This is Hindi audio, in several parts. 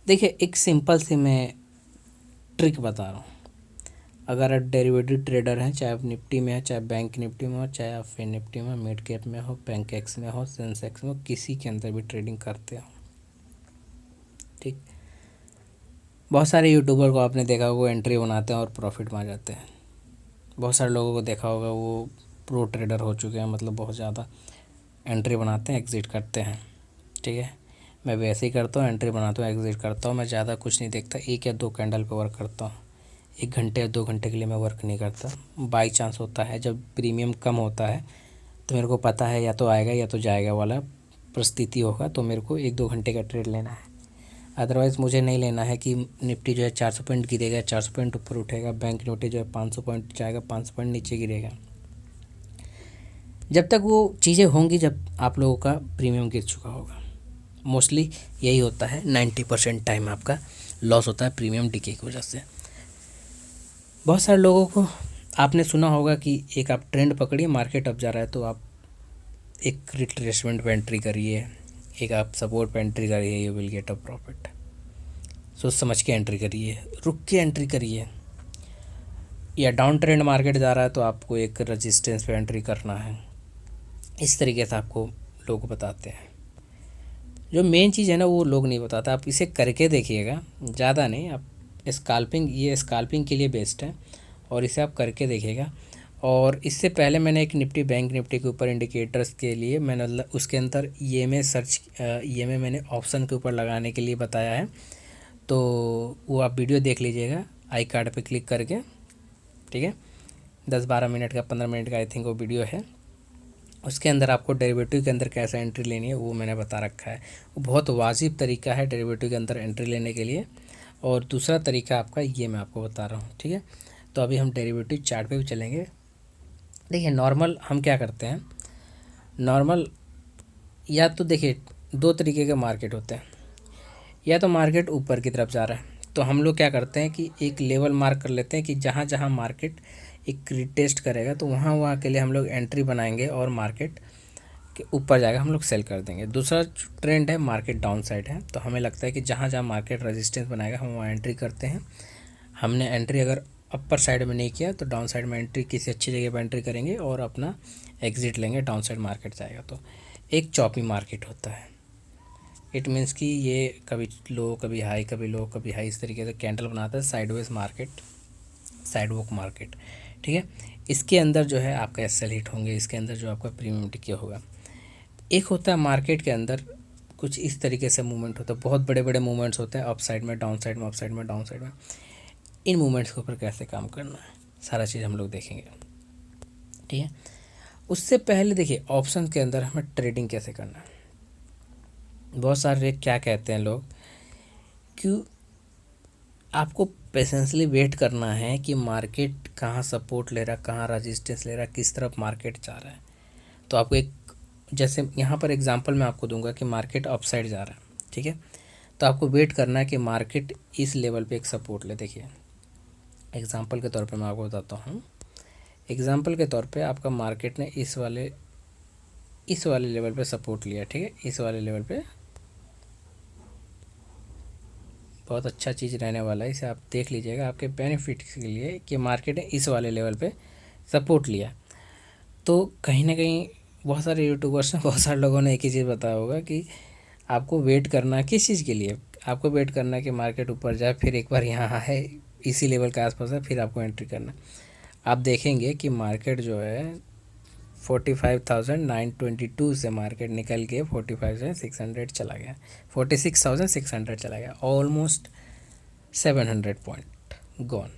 देखिए एक सिंपल सी मैं ट्रिक बता रहा हूँ। अगर आप डेरिवेटिव ट्रेडर हैं, चाहे आप निफ्टी में है, चाहे बैंक निफ्टी में हो, चाहे आप फिन निफ्टी में, मिड कैप में हो, पैनकेक्स में हो, सेंसेक्स में हो, किसी के अंदर भी ट्रेडिंग करते हो, ठीक। बहुत सारे यूट्यूबर को आपने देखा होगा, वो एंट्री बनाते हैं और प्रॉफिट में आ जाते हैं। बहुत सारे लोगों को देखा होगा वो प्रो ट्रेडर हो चुके हैं, मतलब बहुत ज़्यादा एंट्री बनाते हैं, एग्ज़िट करते हैं, ठीक है। मैं भी ऐसे ही करता हूँ, एंट्री बनाता हूँ, एग्ज़िट करता हूँ। मैं ज़्यादा कुछ नहीं देखता, 1 या 2 कैंडल पे वर्क करता हूँ। 1 घंटे या 2 घंटे के लिए मैं वर्क नहीं करता। बाई चांस होता है जब प्रीमियम कम होता है तो मेरे को पता है या तो आएगा या तो जाएगा वाला परिस्थिति होगा, तो मेरे को 1-2 घंटे का ट्रेड लेना है। अदरवाइज़ मुझे नहीं लेना है कि निफ्टी जो है 400 पॉइंट गिरेगा, 400 पॉइंट ऊपर उठेगा, बैंक निफ्टी जो है 500 पॉइंट जाएगा, 500 पॉइंट नीचे गिरेगा। जब तक वो चीज़ें होंगी जब आप लोगों का प्रीमियम गिर चुका होगा। मोस्टली यही होता है, 90% टाइम आपका लॉस होता है प्रीमियम डिके की वजह से। बहुत सारे लोगों को आपने सुना होगा कि एक आप ट्रेंड पकड़िए, मार्केट अप जा रहा है तो आप एक रिट्रेसमेंट पे एंट्री करिए, एक आप सपोर्ट पे एंट्री करिए, you will get a profit. सोच समझ के एंट्री करिए, रुक के एंट्री करिए। या डाउन ट्रेंड मार्केट जा रहा है तो आपको एक रजिस्टेंस पे एंट्री करना है। इस तरीके से आपको लोग बताते हैं। जो मेन चीज़ है ना वो लोग नहीं बताता, आप इसे करके देखिएगा, ज़्यादा नहीं। आप स्काल्पिंग, ये स्काल्पिंग के लिए बेस्ट है और इसे आप करके देखिएगा। और इससे पहले मैंने एक निफ्टी बैंक निफ्टी के ऊपर इंडिकेटर्स के लिए मैंने उसके अंदर ईएमए सर्च, ईएमए मैंने ऑप्शन के ऊपर लगाने के लिए बताया है, तो वो आप वीडियो देख लीजिएगा आई कार्ड पे क्लिक करके, ठीक है। 10-12 मिनट का, 15 मिनट का आई थिंक वो वीडियो है। उसके अंदर आपको डेरिवेटिव के अंदर कैसे एंट्री लेनी है वो मैंने बता रखा है। वो बहुत वाजिब तरीका है डेरिवेटिव के अंदर एंट्री लेने के लिए। और दूसरा तरीका आपका ये मैं आपको बता रहा हूँ, ठीक है। तो अभी हम डेरिवेटिव चार्ट पे भी चलेंगे। देखिए नॉर्मल हम क्या करते हैं, नॉर्मल या तो देखिए 2 तरीके के मार्केट होते हैं। या तो मार्केट ऊपर की तरफ जा रहा है तो हम लोग क्या करते हैं कि एक लेवल मार्क कर लेते हैं कि जहाँ जहाँ मार्केट एक रिटेस्ट करेगा तो वहाँ वहाँ के लिए हम लोग एंट्री बनाएंगे और मार्केट के ऊपर जाएगा हम लोग सेल कर देंगे। दूसरा ट्रेंड है मार्केट डाउन साइड है, तो हमें लगता है कि जहाँ जहाँ मार्केट रेजिस्टेंस बनाएगा हम वहाँ एंट्री करते हैं। हमने एंट्री अगर अपर साइड में नहीं किया तो डाउन साइड में एंट्री किसी अच्छी जगह पर एंट्री करेंगे और अपना एग्ज़िट लेंगे, डाउन साइड मार्केट जाएगा। तो एक चॉपी मार्केट होता है। इट मीन्स कि ये कभी लो कभी हाई, कभी लो कभी हाई, इस तरीके से कैंडल बनाता है, साइडवेज मार्केट, साइडवॉक मार्केट, ठीक है। इसके अंदर जो है आपका एसएल हिट होंगे, इसके अंदर जो आपका प्रीमियम टिके होगा। एक होता है मार्केट के अंदर कुछ इस तरीके से मूवमेंट होता है, बहुत बड़े बड़े मूवमेंट्स होते हैं, अप साइड में, डाउन साइड में, अप साइड में, डाउन साइड में। इन मूवमेंट्स के ऊपर कैसे काम करना है सारा चीज़ हम लोग देखेंगे, ठीक है। उससे पहले देखिए ऑप्शन के अंदर हमें ट्रेडिंग कैसे करना है। बहुत सारे क्या कहते हैं लोग कि आपको पेशेंसली वेट करना है कि मार्केट कहाँ सपोर्ट ले रहा, कहाँ रेजिस्टेंस ले रहा, किस तरफ मार्केट जा रहा है। तो आपको एक, जैसे यहाँ पर एग्जांपल मैं आपको दूंगा कि मार्केट अप साइड जा रहा है, ठीक है। तो आपको वेट करना है कि मार्केट इस लेवल पे एक सपोर्ट ले। देखिए एग्जांपल के तौर पे मैं आपको बताता हूँ। एग्जांपल के तौर पे आपका मार्केट ने इस वाले लेवल पे सपोर्ट लिया, ठीक है। इस वाले लेवल पे बहुत अच्छा चीज़ रहने वाला है, इसे आप देख लीजिएगा आपके बेनिफिट के लिए कि मार्केट ने इस वाले लेवल पे सपोर्ट लिया। तो कहीं ना कहीं बहुत सारे यूट्यूबर्स हैं, बहुत सारे लोगों ने एक ही चीज़ बताया होगा कि आपको वेट करना है। किस चीज़ के लिए आपको वेट करना है कि मार्केट ऊपर जाए, फिर एक बार यहाँ है इसी लेवल के आसपास है, फिर आपको एंट्री करना है। आप देखेंगे कि मार्केट जो है 45,922 से मार्केट निकल के 45,600 चला गया, 46,600 चला गया, ऑलमोस्ट 700 पॉइंट गॉन।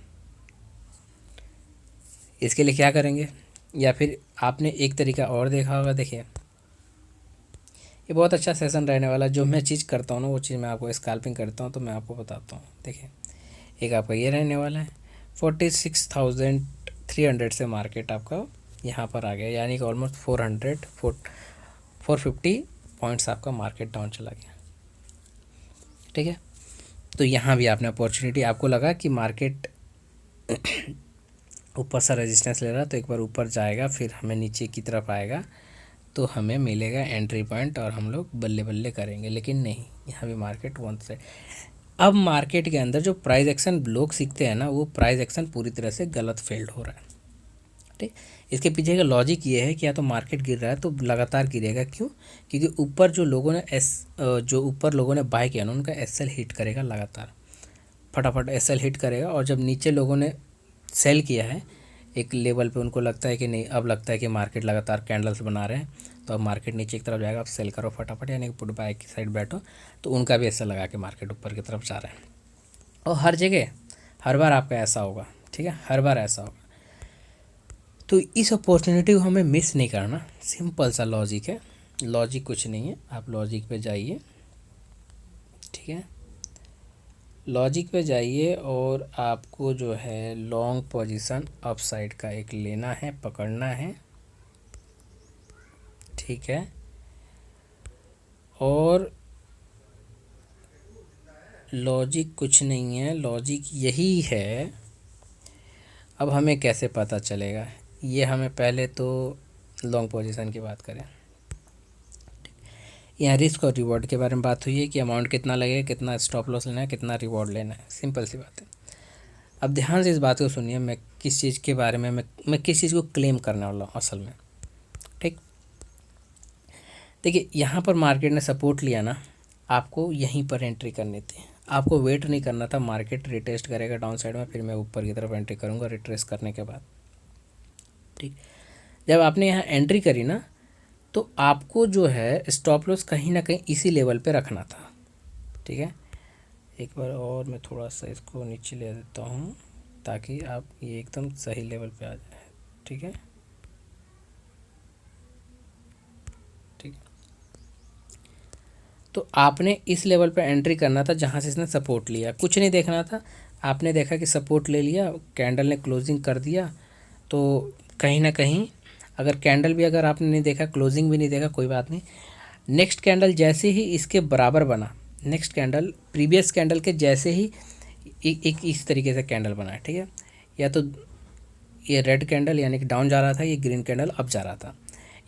इसके लिए क्या करेंगे, या फिर आपने एक तरीका और देखा होगा। देखिए ये बहुत अच्छा सेशन रहने वाला, जो मैं चीज़ करता हूँ ना वो चीज़ मैं आपको स्कैल्पिंग करता हूँ तो मैं आपको बताता हूँ। देखिए एक आपका ये रहने वाला है, 46,300 से मार्केट आपका यहाँ पर आ गया, यानी कि ऑलमोस्ट 450 पॉइंट्स आपका मार्केट डाउन चला गया, ठीक है। तो यहाँ भी आपने अपॉर्चुनिटी, आपको लगा कि मार्केट ऊपर सा रेजिस्टेंस ले रहा तो एक बार ऊपर जाएगा, फिर हमें नीचे की तरफ आएगा तो हमें मिलेगा एंट्री पॉइंट और हम लोग बल्ले बल्ले करेंगे। लेकिन नहीं, यहाँ भी मार्केट वन साइड, अब मार्केट के अंदर जो प्राइस एक्शन लोग सीखते हैं ना, वो प्राइस एक्शन पूरी तरह से गलत फेल्ड हो रहा है। ठीक, इसके पीछे का लॉजिक ये है कि या तो मार्केट गिर रहा है तो लगातार गिरेगा, क्यों? क्योंकि ऊपर जो लोगों ने जो ऊपर लोगों ने बाय किया ना, उनका एसएल हिट करेगा लगातार, फटाफट एसएल हिट करेगा। और जब नीचे लोगों ने सेल किया है एक लेवल पे, उनको लगता है कि नहीं, अब लगता है कि मार्केट लगातार कैंडल्स बना रहे हैं, तो अब मार्केट नीचे की तरफ जाएगा, आप सेल करो फटाफट, यानी कि पुट बाय की साइड बैठो, तो उनका भी ऐसा लगा कि मार्केट ऊपर की तरफ जा रहा है। और हर जगह हर बार आपका ऐसा होगा, ठीक है, हर बार ऐसा होगा। तो इस अपॉर्चुनिटी को हमें मिस नहीं करना। सिंपल सा लॉजिक है, लॉजिक कुछ नहीं है, आप लॉजिक पे जाइए, ठीक है, लॉजिक पे जाइए और आपको जो है लॉन्ग पोजीशन अपसाइड का एक लेना है, पकड़ना है, ठीक है। और लॉजिक कुछ नहीं है, लॉजिक यही है। अब हमें कैसे पता चलेगा ये, हमें पहले तो लॉन्ग पोजीशन की बात करें। यहाँ रिस्क और रिवॉर्ड के बारे में बात हुई है कि अमाउंट कितना लगेगा, कितना स्टॉप लॉस लेना है, कितना रिवॉर्ड लेना है, सिंपल सी बात है। अब ध्यान से इस बात को सुनिए, मैं किस चीज़ के बारे में मैं किस चीज़ को क्लेम करने वाला हूँ असल में। ठीक, देखिए यहाँ पर मार्केट ने सपोर्ट लिया ना, आपको यहीं पर एंट्री करनी थी, आपको वेट नहीं करना था। मार्केट रिटेस्ट करेगा डाउन साइड में, फिर मैं ऊपर की तरफ एंट्री करूँगा रिट्रेस करने के बाद। ठीक, जब आपने यहाँ एंट्री करी ना, तो आपको जो है स्टॉप लॉस कहीं ना कहीं इसी लेवल पे रखना था। ठीक है, एक बार और मैं थोड़ा सा इसको नीचे ले देता हूँ ताकि आप ये एकदम सही लेवल पे आ जाए। ठीक है, ठीक, तो आपने इस लेवल पे एंट्री करना था जहाँ से इसने सपोर्ट लिया, कुछ नहीं देखना था। आपने देखा कि सपोर्ट ले लिया, कैंडल ने क्लोजिंग कर दिया, तो कहीं ना कहीं अगर कैंडल भी अगर आपने नहीं देखा, क्लोजिंग भी नहीं देखा, कोई बात नहीं, नेक्स्ट कैंडल जैसे ही इसके बराबर बना, नेक्स्ट कैंडल प्रीवियस कैंडल के जैसे ही एक इस तरीके से कैंडल बना है, ठीक है। या तो ये रेड कैंडल यानी कि डाउन जा रहा था, ये ग्रीन कैंडल अप जा रहा था,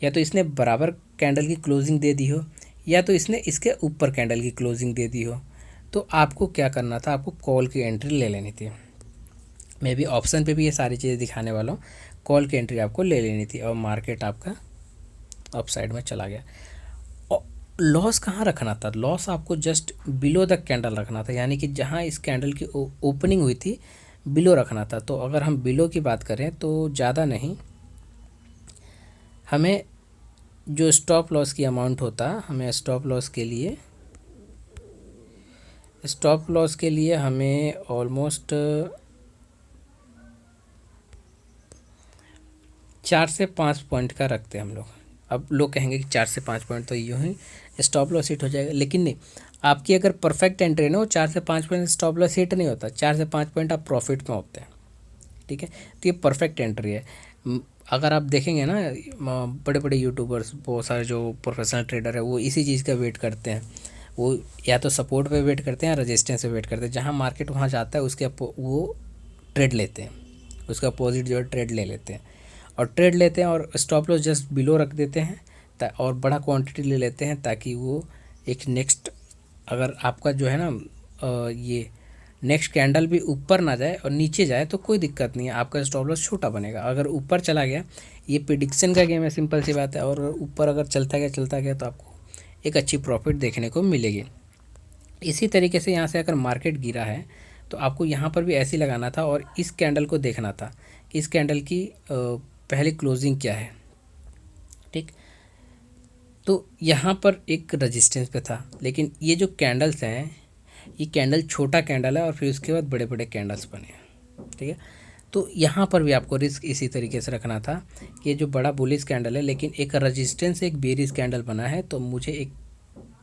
या तो इसने बराबर कैंडल की क्लोजिंग दे दी हो, या तो इसने इसके ऊपर कैंडल की क्लोजिंग दे दी हो, तो आपको क्या करना था, आपको कॉल की एंट्री ले लेनी थी। मैं भी ऑप्शन पे भी ये सारी चीज़ें दिखाने वाला हूँ। कॉल की एंट्री आपको ले लेनी थी और मार्केट आपका अप साइड में चला गया। लॉस कहाँ रखना था, लॉस आपको जस्ट बिलो द कैंडल रखना था, यानी कि जहाँ इस कैंडल की ओपनिंग हुई थी बिलो रखना था। तो अगर हम बिलो की बात करें तो ज़्यादा नहीं, हमें जो स्टॉप लॉस की अमाउंट होता, हमें स्टॉप लॉस के लिए हमें ऑलमोस्ट 4 से 5 पॉइंट का रखते हैं हम लोग। अब लोग कहेंगे कि 4 से 5 पॉइंट तो यूँ ही स्टॉप लॉस हिट हो जाएगा, लेकिन नहीं, आपकी अगर परफेक्ट एंट्री ना हो 4 से 5 पॉइंट स्टॉप लॉस हिट नहीं होता, 4 से 5 पॉइंट आप प्रॉफिट में होते हैं। ठीक है, तो ये परफेक्ट एंट्री है। अगर आप देखेंगे ना, बड़े बड़े यूट्यूबर्स, बहुत सारे जो प्रोफेशनल ट्रेडर है, वो इसी चीज़ का वेट करते हैं। वो या तो सपोर्ट पे वेट करते हैं या रजिस्टेंस पे वेट करते हैं, जहाँ मार्केट वहाँ जाता है उसके वो ट्रेड लेते हैं, उसका अपोजिट जो है ट्रेड ले लेते हैं, और ट्रेड लेते हैं और स्टॉप लॉस जस्ट बिलो रख देते हैं, और बड़ा क्वांटिटी ले लेते हैं ताकि वो एक नेक्स्ट, अगर आपका जो है ना ये नेक्स्ट कैंडल भी ऊपर ना जाए और नीचे जाए तो कोई दिक्कत नहीं है, आपका स्टॉप लॉस छोटा बनेगा। अगर ऊपर चला गया, ये प्रिडिक्शन का गेम है, सिंपल सी बात है, और ऊपर अगर चलता गया तो आपको एक अच्छी प्रॉफिट देखने को मिलेगी। इसी तरीके से यहाँ से अगर मार्केट गिरा है तो आपको यहाँ पर भी ऐसे ही लगाना था और इस कैंडल को देखना था कि इस कैंडल की पहले क्लोजिंग क्या है। ठीक, तो यहाँ पर एक रेजिस्टेंस पे था, लेकिन ये जो कैंडल्स हैं, ये कैंडल छोटा कैंडल है और फिर उसके बाद बड़े बड़े कैंडल्स बने हैं। ठीक है, तो यहाँ पर भी आपको रिस्क इसी तरीके से रखना था कि ये जो बड़ा बुलिश कैंडल है, लेकिन एक रेजिस्टेंस एक बेरिश कैंडल बना है, तो मुझे एक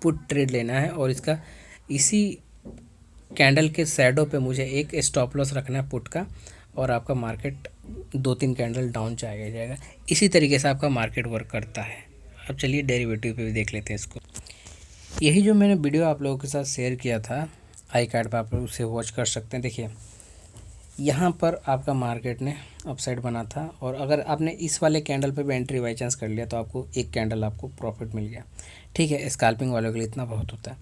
पुट ट्रेड लेना है और इसका इसी कैंडल के शैडो पे मुझे एक स्टॉप लॉस रखना है पुट का, और आपका मार्केट 2-3 कैंडल डाउन जाएगा। इसी तरीके से आपका मार्केट वर्क करता है। अब चलिए डेरिवेटिव पे भी देख लेते हैं इसको। यही जो मैंने वीडियो आप लोगों के साथ शेयर किया था, आई कार्ड पर आप लोग उसे वॉच कर सकते हैं। देखिए यहाँ पर आपका मार्केट ने अपसाइड बना था, और अगर आपने इस वाले कैंडल पे भी एंट्री बाई चांस कर लिया तो आपको एक कैंडल आपको प्रॉफिट मिल गया। ठीक है, स्कैल्पिंग वालों के लिए इतना बहुत होता है।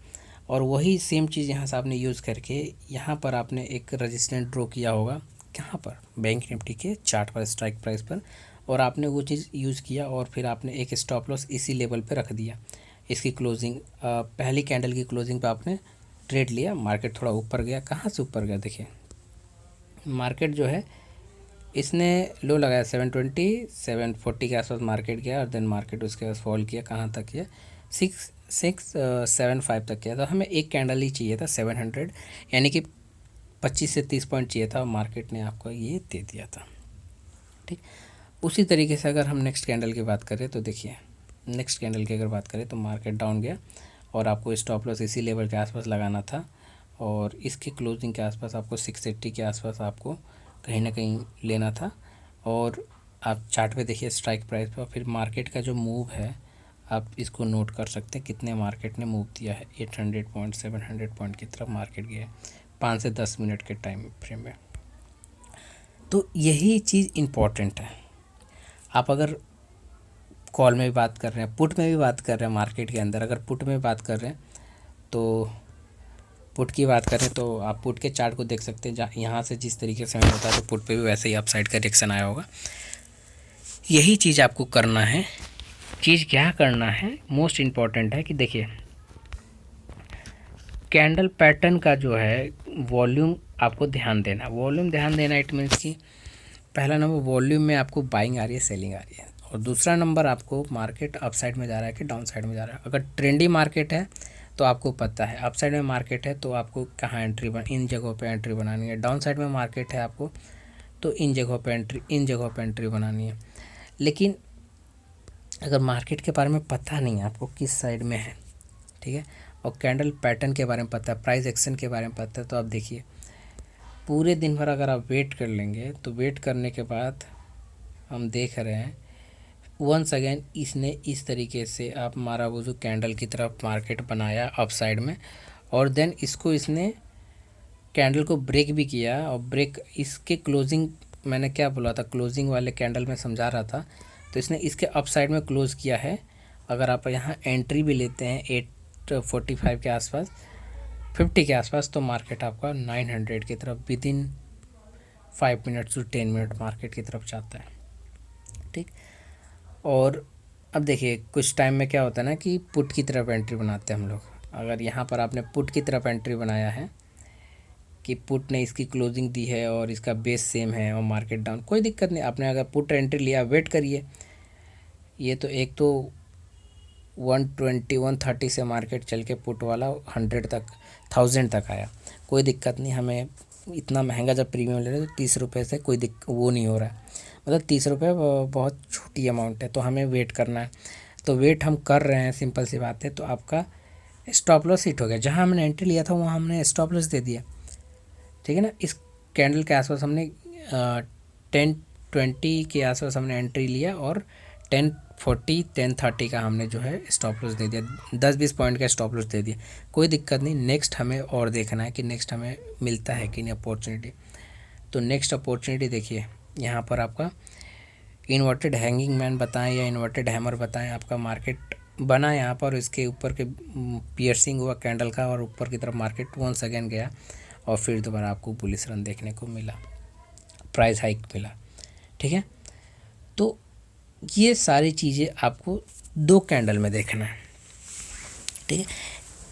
और वही सेम चीज़ यहाँ से आपने यूज़ करके यहाँ पर आपने एक रेजिस्टेंस ड्रॉ किया होगा, कहाँ पर, बैंक निफ्टी के चार्ट पर, स्ट्राइक प्राइस पर, और आपने वो चीज़ यूज़ किया और फिर आपने एक स्टॉप लॉस इसी लेवल पे रख दिया। इसकी क्लोजिंग पहली कैंडल की क्लोजिंग पे आपने ट्रेड लिया, मार्केट थोड़ा ऊपर गया, कहाँ से ऊपर गया देखिए, मार्केट जो है इसने लो लगाया 720 740 के आसपास मार्केट गया, और देन मार्केट उसके बाद फॉल किया, कहाँ तक किया 675 तक किया। तो हमें एक कैंडल ही चाहिए था 700, यानी कि 25 से 30 पॉइंट चाहिए था, और मार्केट ने आपको ये दे दिया था। ठीक, उसी तरीके से अगर हम नेक्स्ट कैंडल की बात करें तो देखिए, नेक्स्ट कैंडल की अगर बात करें तो मार्केट डाउन गया और आपको स्टॉप लॉस इसी लेवल के आसपास लगाना था, और इसके क्लोजिंग के आसपास आपको 680 के आसपास आपको कहीं ना कहीं लेना था। और आप चार्ट पे देखिए स्ट्राइक प्राइस पर, फिर मार्केट का जो मूव है आप इसको नोट कर सकते हैं, कितने मार्केट ने मूव दिया है, 800 पॉइंट 700 पॉइंट की तरफ मार्केट गया है 5 से 10 मिनट के टाइम फ्रेम में। तो यही चीज़ इम्पॉर्टेंट है। आप अगर कॉल में भी बात कर रहे हैं, पुट में भी बात कर रहे हैं, मार्केट के अंदर अगर पुट में बात कर रहे हैं तो पुट की बात करें तो आप पुट के चार्ट को देख सकते हैं, जहाँ यहाँ से जिस तरीके से हमें होता है तो पुट पे भी वैसे ही अपसाइड का रिएक्शन आया होगा। यही चीज़ आपको करना है। चीज़ क्या करना है, मोस्ट इम्पॉर्टेंट है कि देखिए कैंडल पैटर्न का जो है वॉल्यूम आपको ध्यान देना, वॉल्यूम ध्यान देना। इट मीन्स कि पहला नंबर वॉल्यूम में आपको बाइंग आ रही है, सेलिंग आ रही है, और दूसरा नंबर आपको मार्केट अपसाइड में जा रहा है कि डाउन साइड में जा रहा है। अगर ट्रेंडी मार्केट है तो आपको पता है, अपसाइड में मार्केट है तो आपको कहाँ एंट्री इन जगहों पे एंट्री बनानी है, डाउन साइड में मार्केट है आपको तो इन जगहों पे एंट्री बनानी है। लेकिन अगर मार्केट के बारे में पता नहीं है आपको किस साइड में है, ठीक है, और कैंडल पैटर्न के बारे में पता है, प्राइस एक्शन के बारे में पता है, तो आप देखिए पूरे दिन भर अगर आप वेट कर लेंगे तो वेट करने के बाद हम देख रहे हैं वंस अगेन इसने इस तरीके से आप मारा वो जो कैंडल की तरफ मार्केट बनाया अप साइड में, और देन इसको इसने कैंडल को ब्रेक भी किया, और ब्रेक इसके क्लोजिंग मैंने क्या बोला था, क्लोजिंग वाले कैंडल में समझा रहा था, तो इसने इसके अप साइड में क्लोज़ किया है। अगर आप यहाँ एंट्री भी लेते हैं 845 के आसपास 50 के आसपास तो मार्केट आपका 900 की तरफ within 5 minute to 10 minute market की तरफ जाता है। ठीक, और अब देखिए कुछ टाइम में क्या होता है ना कि पुट की तरफ एंट्री बनाते हैं हम लोग। अगर यहाँ पर आपने पुट की तरफ एंट्री बनाया है कि पुट ने इसकी क्लोजिंग दी है और इसका बेस सेम है और मार्केट डाउन, कोई दिक्कत नहीं, आपने अगर पुट एंट्री लिया वेट करिए। ये तो एक तो 120 130 से मार्केट चल के पुट वाला 100 तक 1000 तक आया, कोई दिक्कत नहीं। हमें इतना महंगा जब प्रीमियम ले रहे तो 30 रुपये से कोई वो नहीं हो रहा है, मतलब 30 रुपये बहुत छोटी अमाउंट है, तो हमें वेट करना है। तो वेट हम कर रहे हैं, सिंपल सी बात है। तो आपका स्टॉप लॉस हिट हो गया, जहाँ हमने एंट्री लिया था वहाँ हमने स्टॉप लॉस दे दिया, ठीक है ना। इस कैंडल के आसपास हमने 1020 के आसपास हमने एंट्री लिया और 1040 1030 का हमने जो है स्टॉप लॉस दे दिया, 10-20 पॉइंट का स्टॉप लॉस दे दिया, कोई दिक्कत नहीं। नेक्स्ट हमें और देखना है कि नेक्स्ट हमें मिलता है कि नहीं अपॉर्चुनिटी। तो नेक्स्ट अपॉर्चुनिटी देखिए, यहाँ पर आपका इन्वर्टेड हैंगिंग मैन बताएं या इन्वर्टेड हैमर बताएं, आपका मार्केट बना यहाँ पर, इसके ऊपर के पियर्सिंग हुआ कैंडल का और ऊपर की तरफ मार्केट वंस अगेन गया और फिर दोबारा आपको बुलिश रन देखने को मिला, प्राइस हाइक मिला, ठीक है। तो ये सारी चीज़ें आपको 2 कैंडल में देखना है, ठीक है।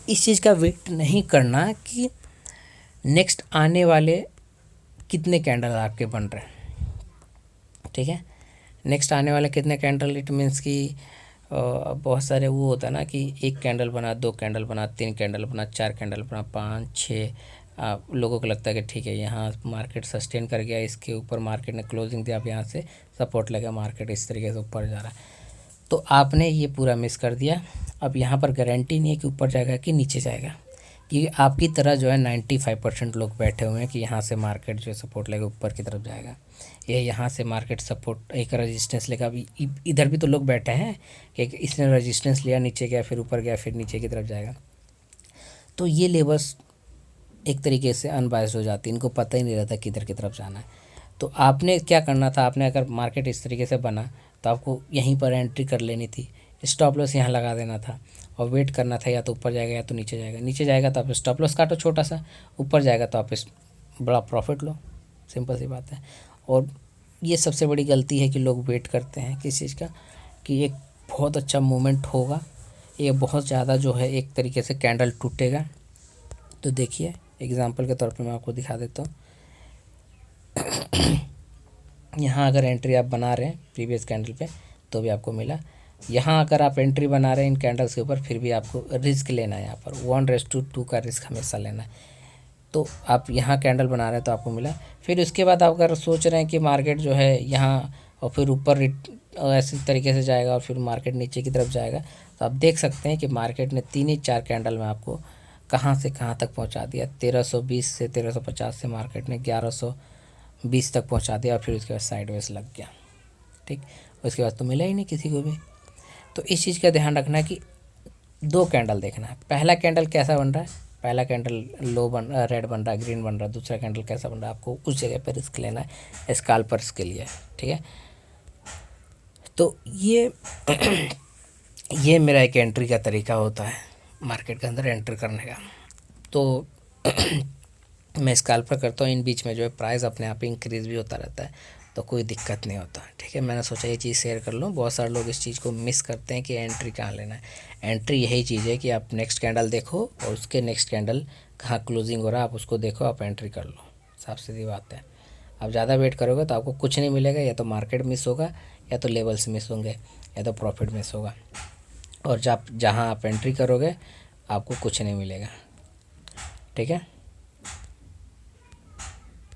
इस चीज़ का वेट नहीं करना कि नेक्स्ट आने वाले कितने कैंडल आपके बन रहे हैं, ठीक है। नेक्स्ट आने वाले कितने कैंडल, इट मीन्स कि बहुत सारे वो होता है ना कि 1 कैंडल बना, 2 कैंडल बना, 3 कैंडल बना, 4 कैंडल बना, 5 6 लोगों को लगता है कि ठीक है यहाँ मार्केट सस्टेन कर गया, इसके ऊपर मार्केट ने क्लोजिंग दिया, अब यहाँ से सपोर्ट लगा, मार्केट इस तरीके से ऊपर जा रहा है, तो आपने ये पूरा मिस कर दिया। अब यहाँ पर गारंटी नहीं है कि ऊपर जाएगा कि नीचे जाएगा, क्योंकि आपकी तरह जो है 95% लोग बैठे हुए हैं कि यहाँ से मार्केट जो सपोर्ट लेगा ऊपर की तरफ जाएगा, ये यहाँ से मार्केट सपोर्ट एक रेजिस्टेंस लेगा। अभी इधर भी तो लोग बैठे हैं कि इसने रेजिस्टेंस लिया, नीचे गया, फिर ऊपर गया, फिर नीचे की तरफ जाएगा। तो ये लेबर्स एक तरीके से अनबायस्ड हो जाती है, इनको पता ही नहीं रहता किधर की तरफ जाना है। तो आपने क्या करना था, आपने अगर मार्केट इस तरीके से बना तो आपको यहीं पर एंट्री कर लेनी थी, स्टॉप लॉस यहाँ लगा देना था और वेट करना था, या तो ऊपर जाएगा या तो नीचे जाएगा। नीचे जाएगा तो आप स्टॉप लॉस काटो छोटा सा, ऊपर जाएगा तो आप इस बड़ा प्रॉफिट लो, सिंपल सी बात है। और ये सबसे बड़ी गलती है कि लोग वेट करते हैं किस चीज़ का, कि एक बहुत अच्छा मूवमेंट होगा, ये बहुत ज़्यादा जो है एक तरीके से कैंडल टूटेगा। तो देखिए एग्जांपल के तौर पे मैं आपको दिखा देता हूँ। यहाँ अगर एंट्री आप बना रहे हैं प्रीवियस कैंडल पे तो भी आपको मिला। यहाँ अगर आप एंट्री बना रहे हैं इन कैंडल्स के ऊपर फिर भी आपको रिस्क लेना है, यहाँ पर 1:2 का रिस्क हमेशा लेना है। तो आप यहाँ कैंडल बना रहे हैं तो आपको मिला। फिर उसके बाद आप अगर सोच रहे हैं कि मार्केट जो है यहाँ और फिर ऊपर ऐसे तरीके से जाएगा और फिर मार्केट नीचे की तरफ जाएगा, तो आप देख सकते हैं कि मार्केट ने 3 ही 4 कैंडल में आपको कहाँ से कहाँ तक पहुँचा दिया। 1320 से 1350 से मार्केट ने 1120 तक पहुँचा दिया और फिर उसके बाद साइडवेज लग गया। ठीक, उसके बाद तो मिला ही नहीं किसी को भी। तो इस चीज़ का ध्यान रखना कि 2 कैंडल देखना है। पहला कैंडल कैसा बन रहा है, पहला कैंडल लो बन रेड बन रहा है, ग्रीन बन रहा है, दूसरा कैंडल कैसा बन रहा है, आपको उस जगह पर रिस्क लेना है स्कैल्पर्स के लिए। ठीक है, तो ये मेरा एक एंट्री का तरीका होता है मार्केट के अंदर एंटर करने का। तो मैं स्कैल्पर करता हूँ, इन बीच में जो है प्राइस अपने आप इंक्रीज़ भी होता रहता है, तो कोई दिक्कत नहीं होता। ठीक है, मैंने सोचा ये चीज़ शेयर कर लूँ। बहुत सारे लोग इस चीज़ को मिस करते हैं कि एंट्री कहाँ लेना है। एंट्री यही चीज़ है कि आप नेक्स्ट कैंडल देखो और उसके नेक्स्ट कैंडल कहाँ क्लोजिंग हो रहा है आप उसको देखो, आप एंट्री कर लो। साफ सीधी बात है। आप ज़्यादा वेट करोगे तो आपको कुछ नहीं मिलेगा, या तो मार्केट मिस होगा, या तो लेवल्स मिस होंगे, या तो प्रॉफिट मिस होगा। और जहाँ आप एंट्री करोगे आपको कुछ नहीं मिलेगा। ठीक है।